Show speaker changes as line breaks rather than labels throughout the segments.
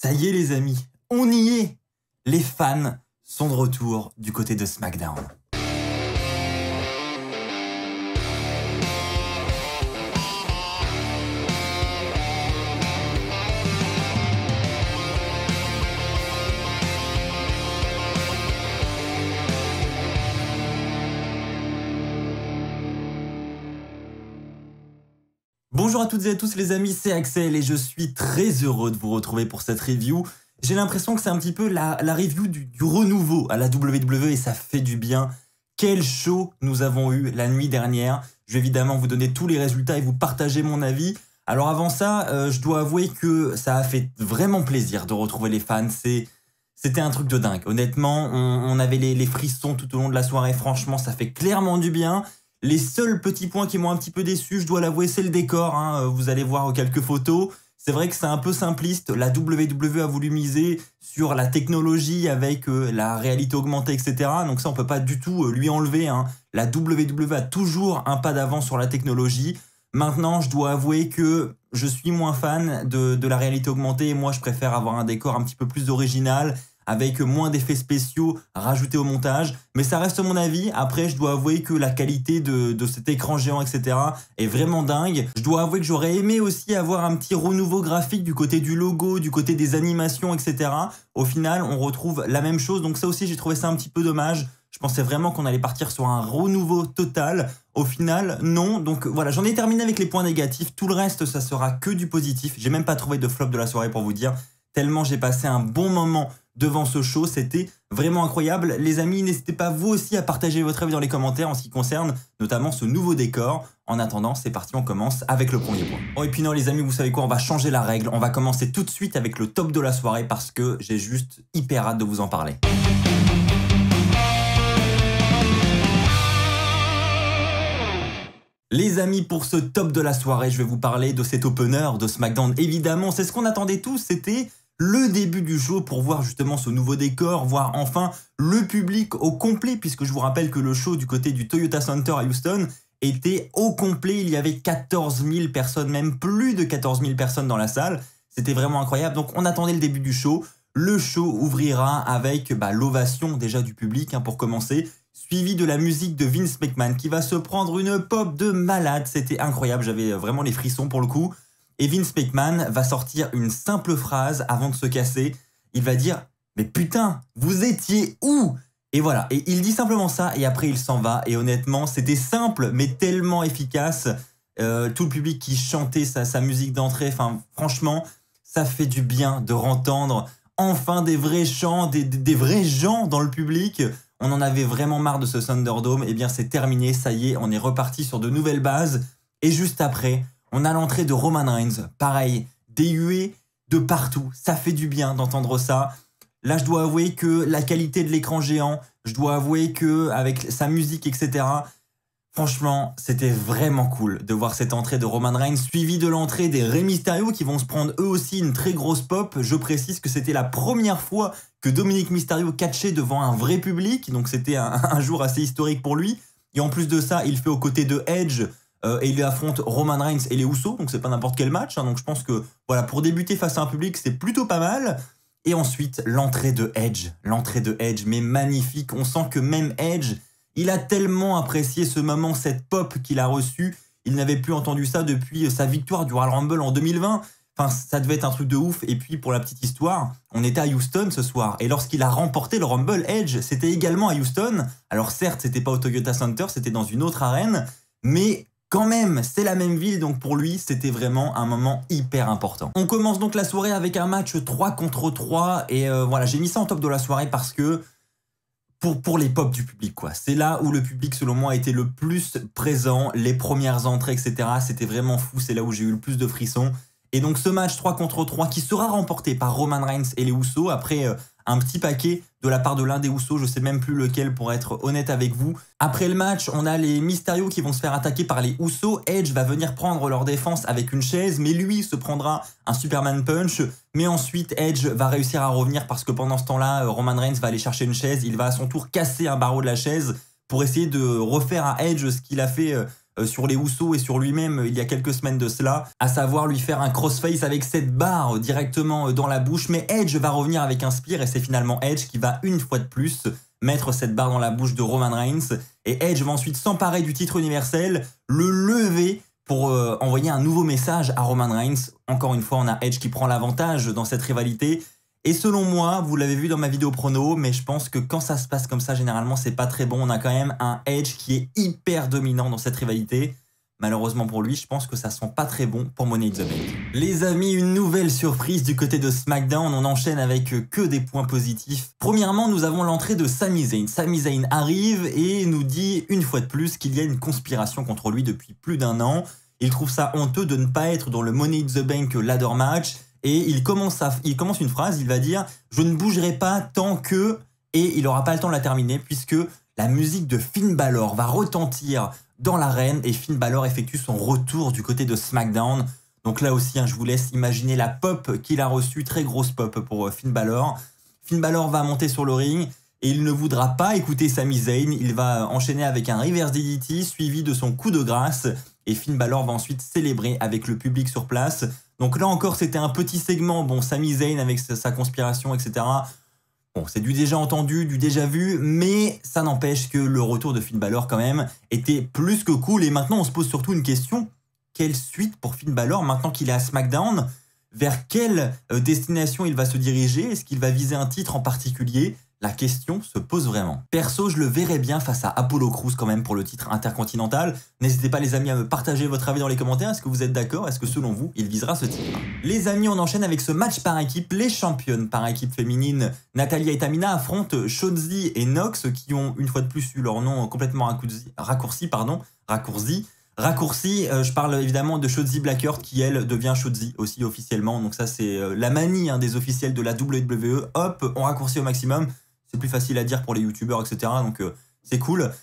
Ça y est les amis, on y est. Les fans sont de retour du côté de SmackDown. Bonjour à toutes et à tous les amis, c'est Axel et je suis très heureux de vous retrouver pour cette review. J'ai l'impression que c'est un petit peu la review du renouveau à la WWE et ça fait du bien. Quel show nous avons eu la nuit dernière. Je vais évidemment vous donner tous les résultats et vous partager mon avis. Alors avant ça, je dois avouer que ça a fait vraiment plaisir de retrouver les fans. C'était un truc de dingue. Honnêtement, on avait les frissons tout au long de la soirée. Franchement, ça fait clairement du bien. Les seuls petits points qui m'ont un petit peu déçu, je dois l'avouer, c'est le décor. Vous allez voir quelques photos. C'est vrai que c'est un peu simpliste. La WWE a voulu miser sur la technologie avec la réalité augmentée, etc. Donc ça, on peut pas du tout lui enlever. La WWE a toujours un pas d'avance sur la technologie. Maintenant, je dois avouer que je suis moins fan de la réalité augmentée. Et moi, je préfère avoir un décor un petit peu plus original, avec moins d'effets spéciaux rajoutés au montage. Mais ça reste mon avis. Après, je dois avouer que la qualité de cet écran géant, etc. est vraiment dingue. Je dois avouer que j'aurais aimé aussi avoir un petit renouveau graphique du côté du logo, du côté des animations, etc. Au final, on retrouve la même chose. Donc ça aussi, j'ai trouvé ça un petit peu dommage. Je pensais vraiment qu'on allait partir sur un renouveau total. Au final, non. Donc voilà, j'en ai terminé avec les points négatifs. Tout le reste, ça sera que du positif. J'ai même pas trouvé de flop de la soirée pour vous dire. Tellement j'ai passé un bon moment devant ce show, c'était vraiment incroyable. Les amis, n'hésitez pas vous aussi à partager votre avis dans les commentaires en ce qui concerne notamment ce nouveau décor. En attendant, c'est parti, on commence avec le premier point. Oh et puis non les amis, vous savez quoi, on va changer la règle. On va commencer tout de suite avec le top de la soirée parce que j'ai juste hyper hâte de vous en parler. Les amis, pour ce top de la soirée, je vais vous parler de cet opener de SmackDown. Évidemment, c'est ce qu'on attendait tous, c'était le début du show pour voir justement ce nouveau décor, voir enfin le public au complet, puisque je vous rappelle que le show du côté du Toyota Center à Houston était au complet. Il y avait 14 000 personnes, même plus de 14 000 personnes dans la salle. C'était vraiment incroyable. Donc on attendait le début du show. Le show ouvrira avec l'ovation déjà du public pour commencer, suivi de la musique de Vince McMahon qui va se prendre une pop de malade. C'était incroyable, j'avais vraiment les frissons pour le coup. Et Vince McMahon va sortir une simple phrase avant de se casser. Il va dire « Mais putain, vous étiez où ?» Et voilà, et il dit simplement ça et après il s'en va. Et honnêtement, c'était simple mais tellement efficace. Tout le public qui chantait sa musique d'entrée, enfin franchement, ça fait du bien de entendre enfin des vrais chants, des vrais gens dans le public. On en avait vraiment marre de ce Thunderdome. Et bien c'est terminé, ça y est, on est reparti sur de nouvelles bases. Et juste après, on a l'entrée de Roman Reigns, pareil, des huées de partout. Ça fait du bien d'entendre ça. Là, je dois avouer que la qualité de l'écran géant, je dois avouer que avec sa musique, etc., franchement, c'était vraiment cool de voir cette entrée de Roman Reigns, suivie de l'entrée des Rey Mysterio qui vont se prendre eux aussi une très grosse pop. Je précise que c'était la première fois que Dominic Mysterio catchait devant un vrai public, donc c'était un jour assez historique pour lui. Et en plus de ça, il fait aux côtés de Edge, et il affronte Roman Reigns et les Usos, donc c'est pas n'importe quel match. Donc je pense que voilà, pour débuter face à un public, c'est plutôt pas mal. Et ensuite, l'entrée de Edge, mais magnifique. On sent que même Edge, il a tellement apprécié ce moment, cette pop qu'il a reçue. Il n'avait plus entendu ça depuis sa victoire du Royal Rumble en 2020. Enfin, ça devait être un truc de ouf. Et puis, pour la petite histoire, on était à Houston ce soir. Et lorsqu'il a remporté le Rumble, Edge, c'était également à Houston. Alors certes, c'était pas au Toyota Center, c'était dans une autre arène. Mais quand même, c'est la même ville, donc pour lui, c'était vraiment un moment hyper important. On commence donc la soirée avec un match 3 contre 3. Et voilà, j'ai mis ça en top de la soirée parce que pour les pop du public, quoi. C'est là où le public, selon moi, était le plus présent. Les premières entrées, etc. C'était vraiment fou. C'est là où j'ai eu le plus de frissons. Et donc ce match 3 contre 3 qui sera remporté par Roman Reigns et les Usos après un petit paquet de la part de l'un des Usos, je sais même plus lequel pour être honnête avec vous. Après le match, on a les Mysterio qui vont se faire attaquer par les Usos. Edge va venir prendre leur défense avec une chaise, mais lui se prendra un Superman Punch. Mais ensuite, Edge va réussir à revenir parce que pendant ce temps-là, Roman Reigns va aller chercher une chaise. Il va à son tour casser un barreau de la chaise pour essayer de refaire à Edge ce qu'il a fait sur les Usos et sur lui-même il y a quelques semaines de cela, à savoir lui faire un crossface avec cette barre directement dans la bouche. Mais Edge va revenir avec un spear et c'est finalement Edge qui va une fois de plus mettre cette barre dans la bouche de Roman Reigns. Et Edge va ensuite s'emparer du titre universel, le lever pour envoyer un nouveau message à Roman Reigns. Encore une fois, on a Edge qui prend l'avantage dans cette rivalité. Et selon moi, vous l'avez vu dans ma vidéo prono, mais je pense que quand ça se passe comme ça, généralement, c'est pas très bon. On a quand même un Edge qui est hyper dominant dans cette rivalité. Malheureusement pour lui, je pense que ça sent pas très bon pour Money in the Bank. Les amis, une nouvelle surprise du côté de SmackDown. On enchaîne avec que des points positifs. Premièrement, nous avons l'entrée de Sami Zayn. Sami Zayn arrive et nous dit une fois de plus qu'il y a une conspiration contre lui depuis plus d'1 an. Il trouve ça honteux de ne pas être dans le Money in the Bank ladder match. Et il commence une phrase, il va dire « Je ne bougerai pas tant que… » Et il n'aura pas le temps de la terminer puisque la musique de Finn Balor va retentir dans l'arène et Finn Balor effectue son retour du côté de SmackDown. Donc là aussi, je vous laisse imaginer la pop qu'il a reçue, très grosse pop pour Finn Balor. Finn Balor va monter sur le ring et il ne voudra pas écouter Sami Zayn. Il va enchaîner avec un reverse DDT suivi de son coup de grâce et Finn Balor va ensuite célébrer avec le public sur place. Donc là encore, c'était un petit segment. Bon, Sami Zayn avec sa conspiration, etc. Bon, c'est du déjà entendu, du déjà vu, mais ça n'empêche que le retour de Finn Balor, quand même, était plus que cool. Et maintenant, on se pose surtout une question. Quelle suite pour Finn Balor maintenant qu'il est à SmackDown? Vers quelle destination il va se diriger? Est-ce qu'il va viser un titre en particulier? La question se pose vraiment. Perso, je le verrais bien face à Apollo Crews quand même pour le titre intercontinental. N'hésitez pas les amis à me partager votre avis dans les commentaires. Est-ce que vous êtes d'accord? Est-ce que selon vous, il visera ce titre? Les amis, on enchaîne avec ce match par équipe. Les championnes par équipe féminine, Natalya et Tamina affrontent Shotzi et Nox qui ont une fois de plus eu leur nom complètement raccourci. Je parle évidemment de Shotzi Blackheart qui elle devient Shotzi aussi officiellement. Donc ça c'est la manie des officiels de la WWE. Hop, on raccourcit au maximum. C'est plus facile à dire pour les youtubeurs, etc. Donc c'est cool.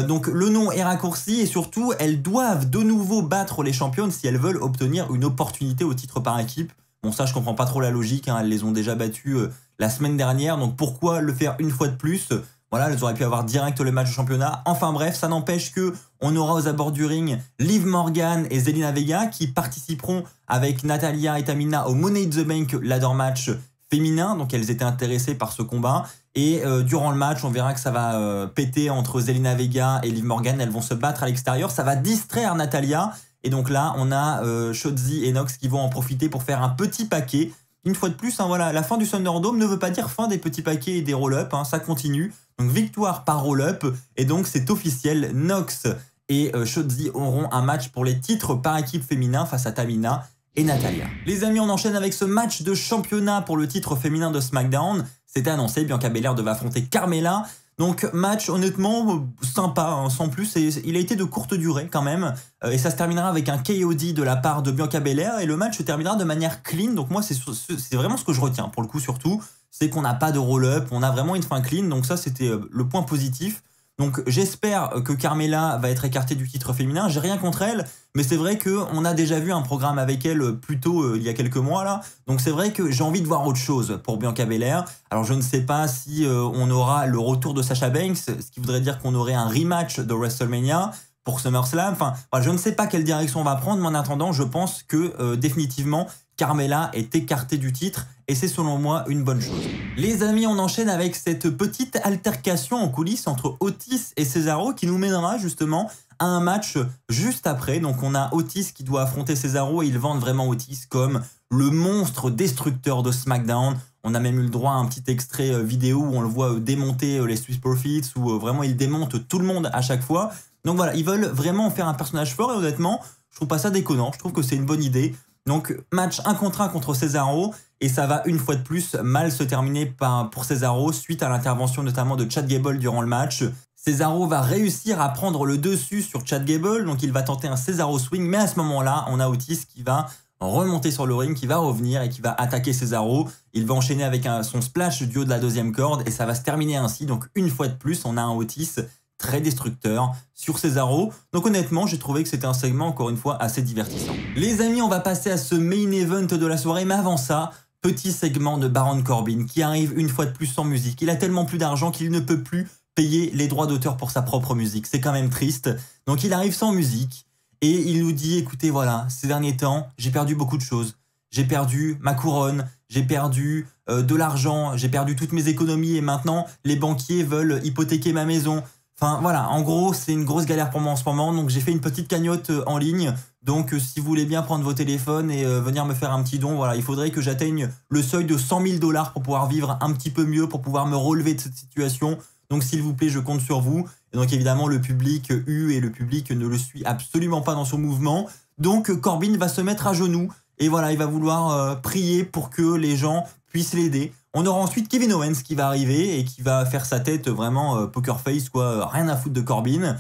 Donc le nom est raccourci et surtout elles doivent de nouveau battre les championnes si elles veulent obtenir une opportunité au titre par équipe. Bon ça je comprends pas trop la logique, elles les ont déjà battues la semaine dernière, donc pourquoi le faire une fois de plus? Voilà, elles auraient pu avoir direct le match de championnat. Enfin bref, ça n'empêche que on aura aux abords du ring Liv Morgan et Zelina Vega qui participeront avec Natalya et Tamina au Money in the Bank ladder match féminin, donc elles étaient intéressées par ce combat. Et durant le match, on verra que ça va péter entre Zelina Vega et Liv Morgan. Elles vont se battre à l'extérieur. Ça va distraire Natalya. Et donc là, on a Shotzi et Nox qui vont en profiter pour faire un petit paquet. Une fois de plus, voilà, la fin du Thunderdome ne veut pas dire fin des petits paquets et des roll-up. Ça continue. Donc victoire par roll-up. Et donc c'est officiel. Nox et Shotzi auront un match pour les titres par équipe féminin face à Tamina et Natalya. Les amis, on enchaîne avec ce match de championnat pour le titre féminin de SmackDown. C'était annoncé, Bianca Belair devait affronter Carmella. Donc match honnêtement sympa, sans plus. Et il a été de courte durée quand même. Et ça se terminera avec un KOD de la part de Bianca Belair. Et le match se terminera de manière clean. Donc moi, c'est vraiment ce que je retiens pour le coup surtout. C'est qu'on n'a pas de roll-up, on a vraiment une fin clean. Donc ça, c'était le point positif. Donc j'espère que Carmella va être écartée du titre féminin. J'ai rien contre elle, mais c'est vrai qu'on a déjà vu un programme avec elle plus tôt il y a quelques mois là. Donc c'est vrai que j'ai envie de voir autre chose pour Bianca Belair. Alors je ne sais pas si on aura le retour de Sasha Banks, ce qui voudrait dire qu'on aurait un rematch de WrestleMania pour SummerSlam. Enfin, voilà, je ne sais pas quelle direction on va prendre, mais en attendant, je pense que définitivement Carmella est écartée du titre et c'est selon moi une bonne chose. Les amis, on enchaîne avec cette petite altercation en coulisses entre Otis et Cesaro qui nous mènera justement à un match juste après. Donc on a Otis qui doit affronter Cesaro et ils vendent vraiment Otis comme le monstre destructeur de SmackDown. On a même eu le droit à un petit extrait vidéo où on le voit démonter les Street Profits, où vraiment il démonte tout le monde à chaque fois. Donc voilà, ils veulent vraiment en faire un personnage fort et honnêtement, je trouve pas ça déconnant, je trouve que c'est une bonne idée. Donc match 1 contre 1 contre Cesaro et ça va une fois de plus mal se terminer pour Cesaro suite à l'intervention notamment de Chad Gable durant le match. Cesaro va réussir à prendre le dessus sur Chad Gable, donc il va tenter un Cesaro swing, mais à ce moment-là, on a Otis qui va remonter sur le ring, qui va revenir et qui va attaquer Cesaro. Il va enchaîner avec son splash du haut de la deuxième corde et ça va se terminer ainsi. Donc une fois de plus, on a un Otis très destructeur sur Cesaro. Donc honnêtement, j'ai trouvé que c'était un segment encore une fois assez divertissant. Les amis, on va passer à ce main event de la soirée, mais avant ça, petit segment de Baron Corbin qui arrive une fois de plus sans musique. Il a tellement plus d'argent qu'il ne peut plus payer les droits d'auteur pour sa propre musique. C'est quand même triste. Donc il arrive sans musique. et il nous dit, écoutez, voilà, ces derniers temps, j'ai perdu beaucoup de choses. J'ai perdu ma couronne, j'ai perdu de l'argent, j'ai perdu toutes mes économies et maintenant, les banquiers veulent hypothéquer ma maison. Enfin, voilà, en gros, c'est une grosse galère pour moi en ce moment, donc j'ai fait une petite cagnotte en ligne. Donc, si vous voulez bien prendre vos téléphones et venir me faire un petit don, voilà, il faudrait que j'atteigne le seuil de 100 000 $ pour pouvoir vivre un petit peu mieux, pour pouvoir me relever de cette situation. Donc, s'il vous plaît, je compte sur vous. Et donc, évidemment, le public et le public ne le suit absolument pas dans son mouvement. Donc, Corbin va se mettre à genoux et voilà, il va vouloir prier pour que les gens puissent l'aider. On aura ensuite Kevin Owens qui va arriver et qui va faire sa tête vraiment poker face, quoi, rien à foutre de Corbin.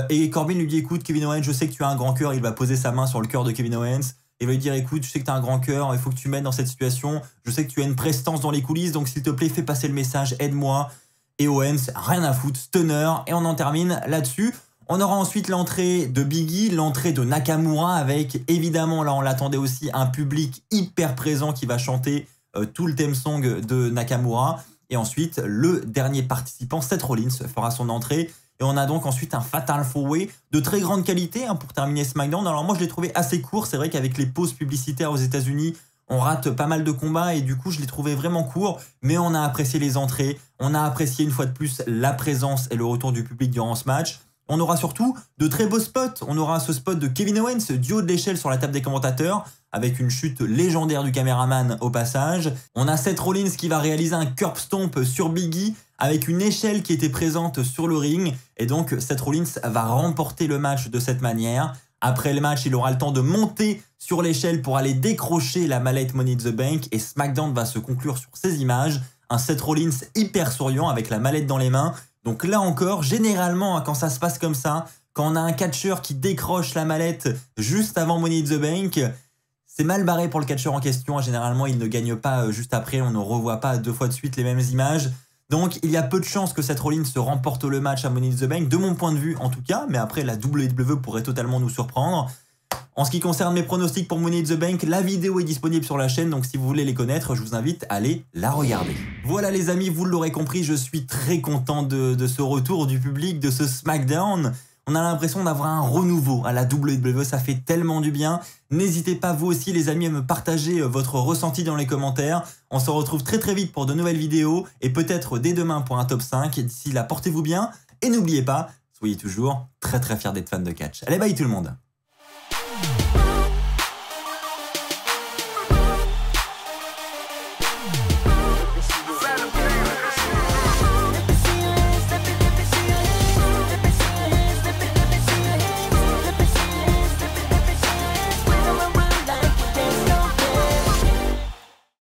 Et Corbin lui dit, écoute Kevin Owens, je sais que tu as un grand cœur. Il va poser sa main sur le cœur de Kevin Owens et va lui dire, écoute, je sais que tu as un grand cœur, il faut que tu m'aides dans cette situation. Je sais que tu as une prestance dans les coulisses, donc s'il te plaît, fais passer le message, aide-moi. Et Owens, rien à foutre, stunner, et on en termine là-dessus. On aura ensuite l'entrée de Big E, l'entrée de Nakamura avec, évidemment, là on l'attendait aussi, un public hyper présent qui va chanter tout le theme song de Nakamura. Et ensuite, le dernier participant, Seth Rollins, fera son entrée. Et on a donc ensuite un Fatal 4-Way de très grande qualité pour terminer SmackDown. Alors moi, je l'ai trouvé assez court. C'est vrai qu'avec les pauses publicitaires aux États-Unis, on rate pas mal de combats et du coup, je l'ai trouvé vraiment court. Mais on a apprécié les entrées. On a apprécié une fois de plus la présence et le retour du public durant ce match. On aura surtout de très beaux spots. On aura ce spot de Kevin Owens du haut de l'échelle sur la table des commentateurs avec une chute légendaire du caméraman au passage. On a Seth Rollins qui va réaliser un curb stomp sur Big E avec une échelle qui était présente sur le ring. Et donc Seth Rollins va remporter le match de cette manière. Après le match, il aura le temps de monter sur l'échelle pour aller décrocher la mallette Money in the Bank. Et SmackDown va se conclure sur ces images. Un Seth Rollins hyper souriant avec la mallette dans les mains. Donc là encore, généralement, quand ça se passe comme ça, quand on a un catcheur qui décroche la mallette juste avant Money in the Bank, c'est mal barré pour le catcheur en question. Généralement, il ne gagne pas juste après. On ne revoit pas 2 fois de suite les mêmes images. Donc, il y a peu de chances que Seth Rollins se remporte le match à Money in the Bank, de mon point de vue en tout cas. Mais après, la WWE pourrait totalement nous surprendre. En ce qui concerne mes pronostics pour Money in the Bank, la vidéo est disponible sur la chaîne, donc si vous voulez les connaître, je vous invite à aller la regarder. Voilà les amis, vous l'aurez compris, je suis très content de ce retour du public, de ce SmackDown. On a l'impression d'avoir un renouveau à la WWE, ça fait tellement du bien. N'hésitez pas vous aussi les amis à me partager votre ressenti dans les commentaires. On se retrouve très très vite pour de nouvelles vidéos et peut-être dès demain pour un top 5. D'ici là, portez-vous bien et n'oubliez pas, soyez toujours très très fiers d'être fan de catch. Allez, bye tout le monde.